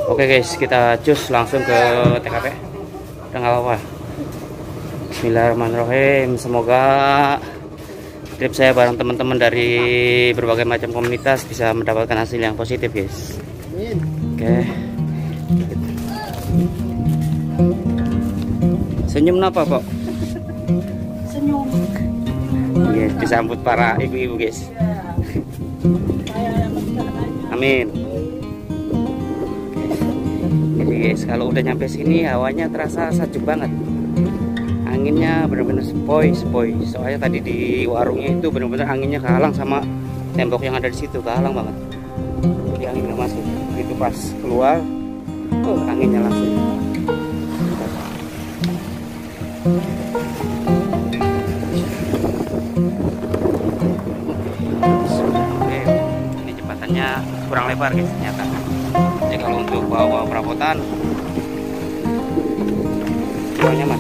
Oke guys, kita cus langsung ke TKP. Udah nggak apa-apa. Bismillahirrahmanirrahim. Semoga trip saya bareng teman-teman dari berbagai macam komunitas bisa mendapatkan hasil yang positif guys. Oke. Senyum apa kok? Senyum. Iya, disambut para ibu-ibu guys. Amin. Jadi guys, kalau udah nyampe sini hawanya terasa sejuk banget. Anginnya bener-bener sepoi-sepoi. Soalnya tadi di warungnya itu bener-bener anginnya kehalang sama tembok yang ada di situ, kehalang banget. Jadi anginnya masuk. Itu pas keluar, anginnya langsung. Oke, ini jembatannya kurang lebar guys ternyata. Jadi kalau untuk bawa perabotan kurang nyaman.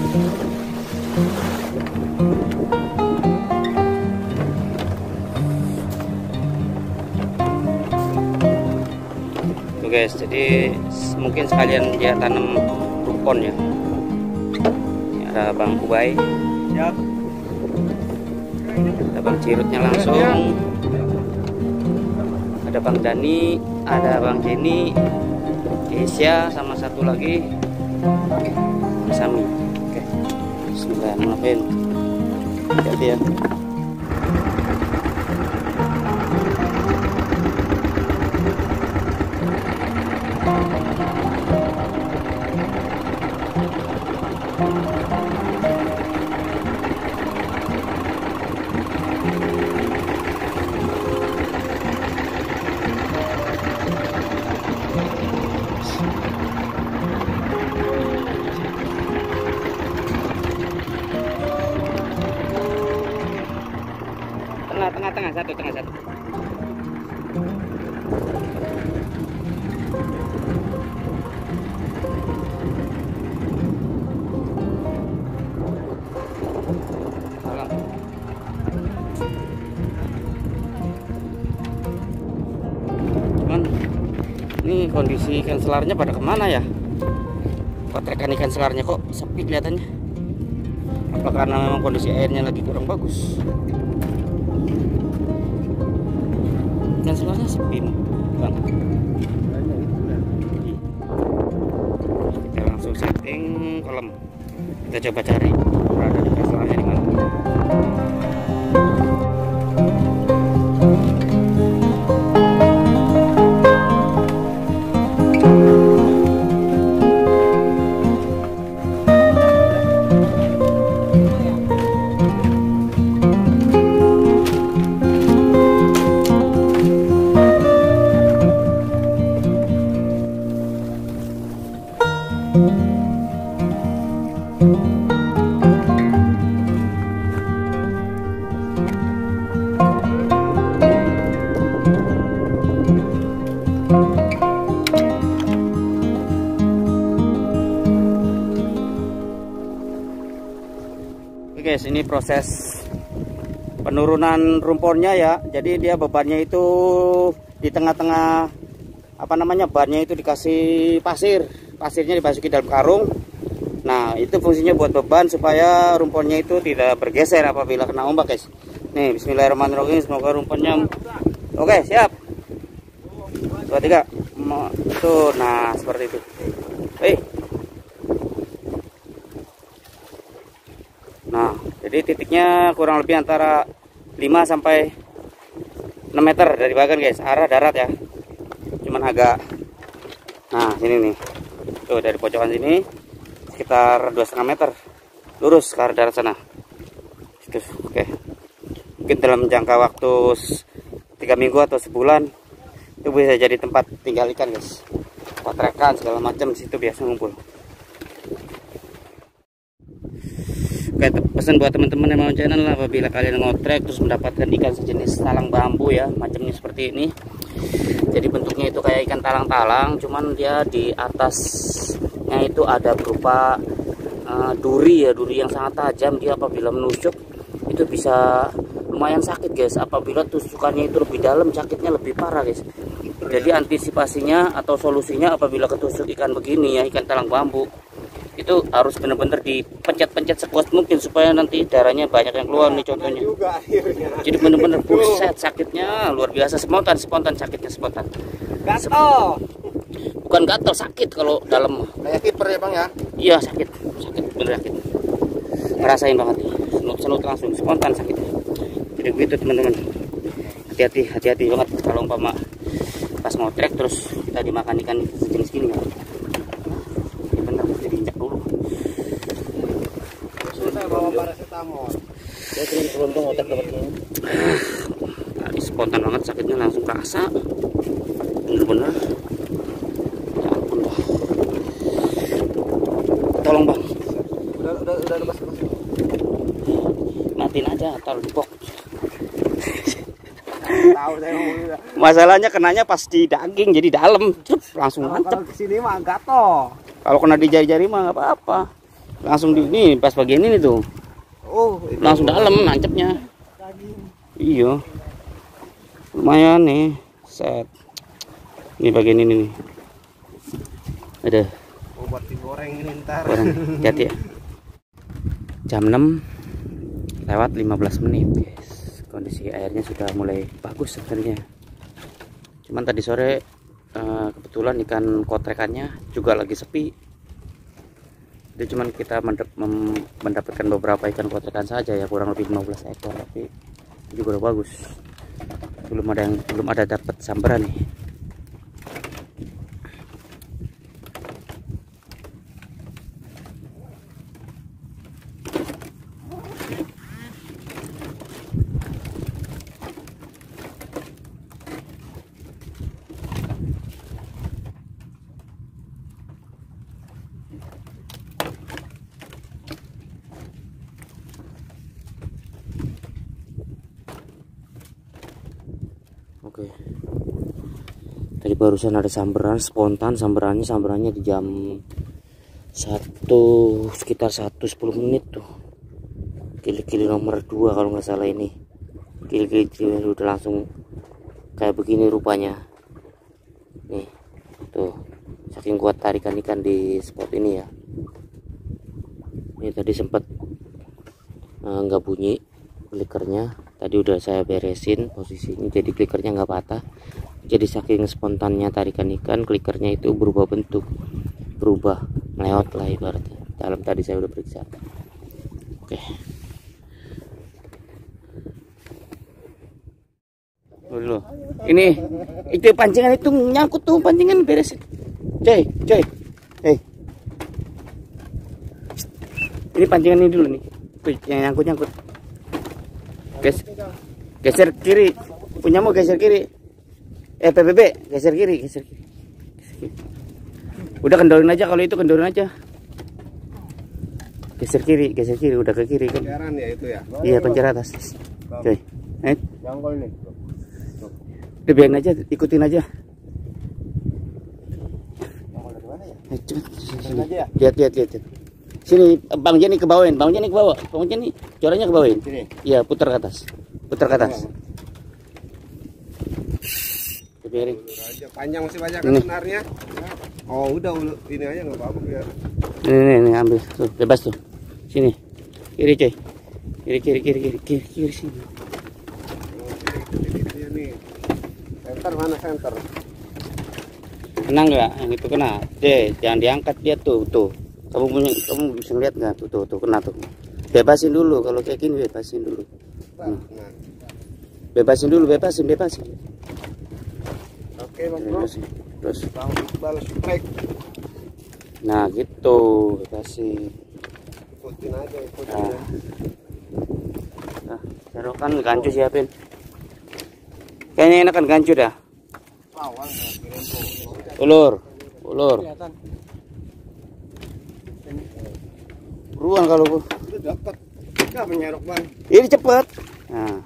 Tuh guys, jadi mungkin sekalian dia tanam rumpon ya. Ini ada Bang Kubai, ada Bang Cirutnya langsung, ada Bang Dani, ada Bang Jenny, Kesia, sama satu lagi Sami. Oke, bismillahirrahmanirrahim. Hati-hati ya. Tengah satu. Salam. Cuman ini kondisi ikan selarnya pada kemana ya? Potrekan ikan selarnya kok sepi kelihatannya. Apa karena memang kondisi airnya lagi kurang bagus? Dan selarnya sepi bang. Kita langsung setting kolam. Kita coba cari berada di selarnya di mana. Guys, ini proses penurunan rumpornya ya. Jadi dia bebannya itu di tengah-tengah apa namanya, bannya itu dikasih pasirnya dimasuki dalam karung. Nah itu fungsinya buat beban supaya rumpornya itu tidak bergeser apabila kena ombak guys. Nih bismillahirrahmanirrahim, semoga rumpornya oke siap. 2, 3 tuh, nah seperti itu. Nah, jadi titiknya kurang lebih antara 5 sampai 6 meter dari bagan guys, arah darat ya. Cuman agak, nah sini nih, tuh dari pojokan sini sekitar 2,5 meter lurus ke arah darat sana. Oke, mungkin dalam jangka waktu 3 minggu atau sebulan itu bisa jadi tempat tinggal ikan guys. Potrekan segala macam situ biasa ngumpul. Oke, pesan buat teman-teman yang mau channel, apabila kalian ngotrek terus mendapatkan ikan sejenis talang bambu ya, macamnya seperti ini. Jadi bentuknya itu kayak ikan talang-talang, cuman dia di atasnya itu ada berupa duri ya, duri yang sangat tajam. Dia apabila menusuk itu bisa lumayan sakit guys. Apabila tusukannya itu lebih dalam, sakitnya lebih parah guys. Jadi antisipasinya atau solusinya apabila ketusuk ikan begini ya, ikan talang bambu, itu harus benar-benar dipencet-pencet sekuat mungkin supaya nanti darahnya banyak yang keluar nih contohnya. Jadi benar-benar buset sakitnya luar biasa, spontan sakitnya spontan. Gatal. Bukan gatal, sakit kalau dalam. Kayak kiper ya bang ya? Iya sakit bener sakit. Ngerasain banget nih, senut langsung spontan sakitnya. Jadi begitu teman-teman. Hati-hati banget kalau umpama pas ngotrek terus kita dimakan ikan sejenis gini ya. Ini bener mesti diinjak dulu. Saya bawa paracetamol. Saya sering beruntung ngotrek dapat ini. Tadi spontan banget sakitnya langsung kerasa. Bener-bener. Ya ampun dah. Tolong bang. Udah lepas. Matiin aja taruh di box. Tahu saya mau. Masalahnya kenanya pas di daging jadi dalam, langsung mantep. Kalau kesini mah gatal. Kalau kena di jari-jari mah nggak apa-apa. Langsung di ini pas bagian ini tuh. Oh, itu. Langsung dalam nancepnya. Iya. Lumayan nih. Set. Ini bagian ini nih. Ada. Oh, buat digoreng ini ntar. Orang hati-hati ya. Jam 6 lewat 15 menit guys. Kondisi airnya sudah mulai bagus sebenarnya. Cuman tadi sore kebetulan ikan kotrekannya juga lagi sepi. Jadi cuman kita mendapatkan beberapa ikan kotrekan saja ya, kurang lebih 15 ekor, tapi juga udah bagus. Belum ada dapat sambaran nih. Oke. Tadi barusan ada sambaran spontan, sambarannya di jam 1 sekitar 1:10 menit tuh. Kili-kili nomor 2 kalau nggak salah ini. Kili-kili udah langsung kayak begini rupanya. Nih, tuh. Saking kuat tarikan ikan di spot ini ya. Ini tadi sempat nggak bunyi klikernya. Tadi udah saya beresin posisinya, jadi klikernya nggak patah. Jadi saking spontannya tarikan ikan, klikernya itu berubah bentuk, berubah meleot lah ibaratnya. Dalam tadi saya udah periksa. Oke. Dulu. Ini itu pancingan itu nyangkut tuh, pancingan beresin. Coy. Hey. Ini pancingan ini dulu nih. Tuh, yang nyangkut. Geser kiri, punyamu geser kiri. PBB geser kiri. Udah kendorin aja, kalau itu kendorin aja. Geser kiri, udah ke kiri kan. Penceran ya itu ya. Iya, pencer atas. Coy. Jangkol nih. Udah biarin aja, ikutin aja. Jangkol dari mana ya? Sini aja ya? Lihat. Sini Bang Jenny ke bawah, Bang Jenny coraknya ke bawain. Iya, putar ke atas. Biarin. Panjang masih banyak kan senarnya. Oh, udah ini aja nggak apa-apa ya. Ini ambil tuh, bebas tuh. Sini. Kiri coy. Kiri sini. Ini. Center mana center? Kena nggak? Yang itu kena. Jangan diangkat dia tuh. Kamu bisa lihat nggak? Tuh kena tuh. Bebasin dulu, kalau kayak gini bebasin dulu. Bebasin. Oke bang bro. Terus. Balas strike. Nah gitu, bebasin. Ikutin aja. Nah, serokan gancu siapin. Kayaknya enakan gancu dah. Ulur. Buruan kalau udah dapat. Enggak menyerok bang. Ini cepet. Nah.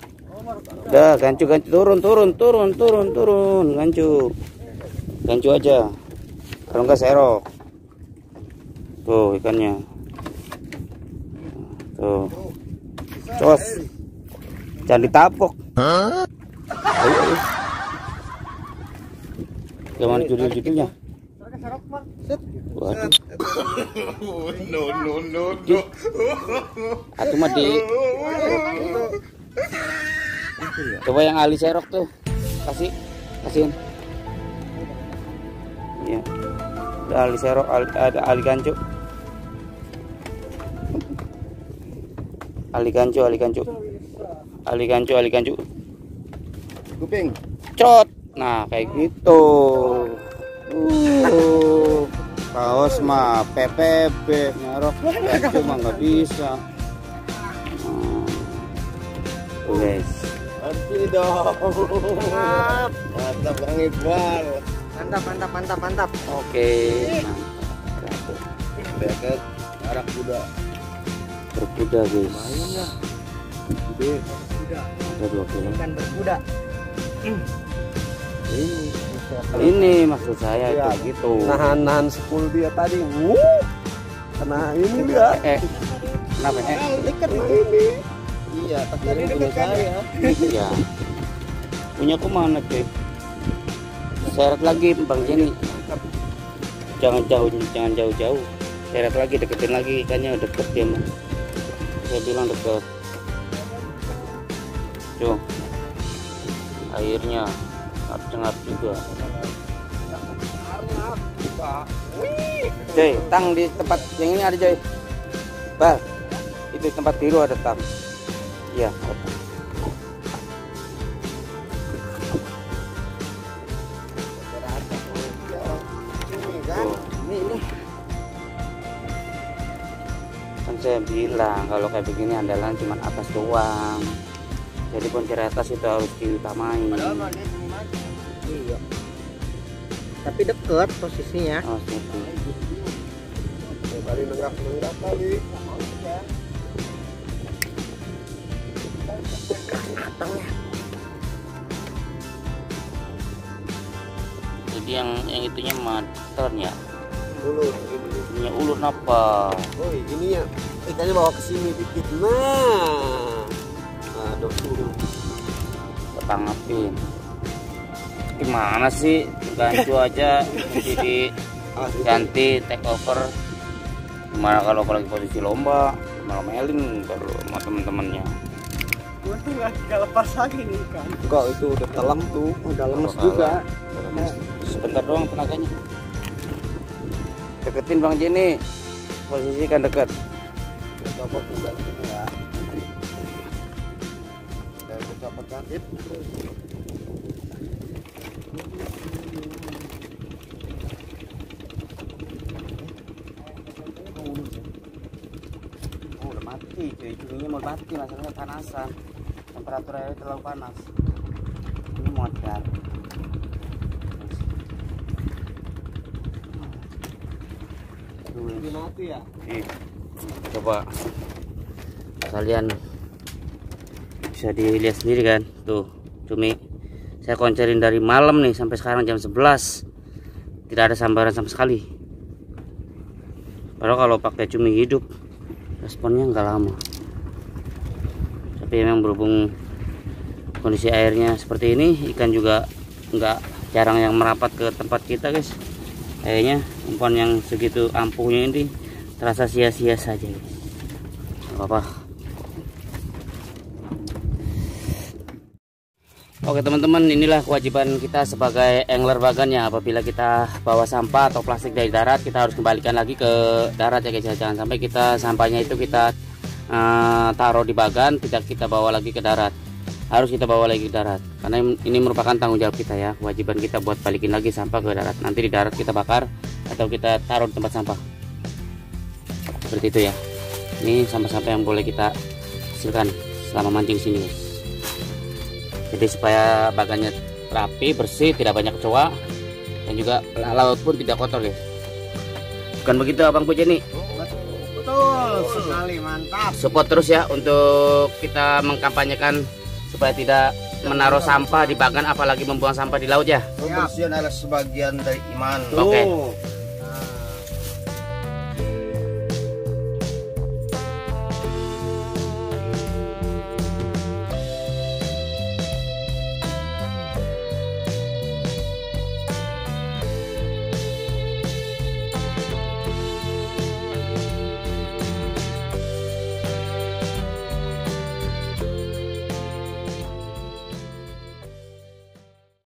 Udah gancu turun gancu aja, kalau enggak serok. Tuh ikannya tuh, cos, jangan ditapok. Ayo. Gimana judul-judulnya? Waduh. No. Atau mah di coba yang Ali serok tuh. Kasihin. Iya. Ada Ali serok, ada Ali gancu. Ali gancu. Kuping. Cot. Nah, kayak gitu. Kaos mah PPB, nyarok gancu mah nggak bisa. Guys. Nanti dong. Mantap Bang Iqbal. Mantap. Oke. Beket arak kuda. Berkuda guys. Lumayan ya. Gede. Ada 2 kilo. Ikan berkuda. Ini maksud saya Ya, itu gitu. Nahan 10 dia tadi. Kena ini dia. Kenapa? Dekat ini. Iya, tapi punya saya. Iya. Punya aku mana cuy? Seret lagi Bang Jenny. Jangan jauh-jauh. Seret lagi, deketin lagi, ikannya deket dia mah. Saya bilang deket. Tuh. Airnya cengat juga. Joy, tang di tempat yang ini ada Joy. Bal, itu tempat biru ada tang. Iya, ada tang. Ini. Kan saya bilang kalau kayak begini andalan cuma atas doang. Jadi poncer atas itu harus diutamain. Iya. Tapi deket posisinya. Oh, gitu. Kali nenggak kali. Jadi yang itunya mater ya. Ulur. Ininya ulur napa? Oh, ini ya. Ikannya bawa ke sini dikit. Nah. Aduh. Tanggapin. Gimana sih? Gancu aja jadi ganti take over. Gimana kalau lagi posisi lomba malah melin kalau sama temen-temennya. Gue tuh nggak lepas lagi nih kan. Enggak, itu udah telam tuh. Udah lemes Kalau juga. Sebentar doang tenaganya. Deketin Bang Jenny. Posisikan dekat. Coba udah ini ya. Dan coba kantit. Oh, udah mati cuy. Curinya mau mati, masalahnya panasan. Temperatur air terlalu panas. Ini modal. Ini mati ya. Coba kalian bisa dilihat sendiri kan tuh cumi saya koncerin dari malam nih sampai sekarang jam 11 tidak ada sambaran sama sekali. Padahal kalau pakai cumi hidup responnya nggak lama, tapi memang berhubung kondisi airnya seperti ini, ikan juga nggak jarang yang merapat ke tempat kita guys. Kayaknya umpan yang segitu ampuhnya ini terasa sia-sia saja guys. Gak apa-apa. Oke teman-teman, inilah kewajiban kita sebagai angler bagan ya. Apabila kita bawa sampah atau plastik dari darat, kita harus kembalikan lagi ke darat ya guys. Jangan sampai kita sampahnya itu kita taruh di bagan, tidak kita bawa lagi ke darat. Harus kita bawa lagi ke darat, karena ini merupakan tanggung jawab kita ya. Kewajiban kita buat balikin lagi sampah ke darat. Nanti di darat kita bakar atau kita taruh di tempat sampah. Seperti itu ya. Ini sampah-sampah yang boleh kita hasilkan selama mancing sini guys. Jadi supaya bagannya rapi, bersih, tidak banyak kecoa, dan juga laut pun tidak kotor guys. Bukan begitu Abang Jenny? Betul sekali, mantap. Support terus ya untuk kita mengkampanyekan supaya tidak menaruh sampah di bagan, apalagi membuang sampah di laut ya. Kebersihan adalah sebagian dari iman. Oke.